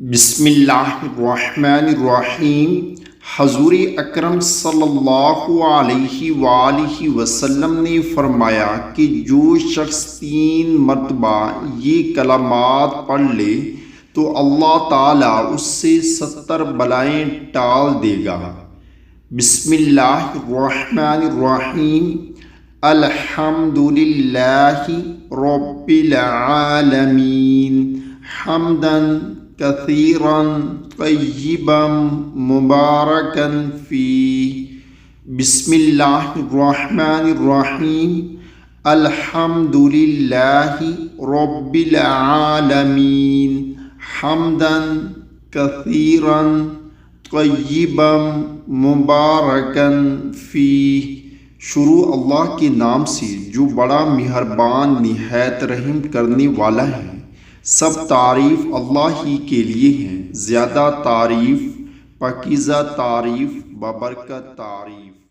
بسم اللہ الرحمن الرحیم۔ حضور اکرم صلی اللہ علیہ وآلہ وسلم نے فرمایا کہ جو شخص 3 مرتبہ یہ کلمات پڑھ لے تو اللہ تعالیٰ اس سے 70 بلائیں ٹال دے گا۔ بسم اللہ الرحمن الرحیم۔ الحمد للہ رب العالمین حمداً کثیرا طیبا مبارکا فیہ۔ بسم اللہ الرحمن الرحیم۔ الحمد للہ رب العالمین حمدا کثیرا طیبا مبارکا فیہ۔ شروع اللہ کے نام سے جو بڑا مہربان نہایت رحم کرنے والا ہے۔ سب تعریف اللہ ہی کے لیے ہیں، زیادہ تعریف، پاکیزہ تعریف، بابرکت تعریف۔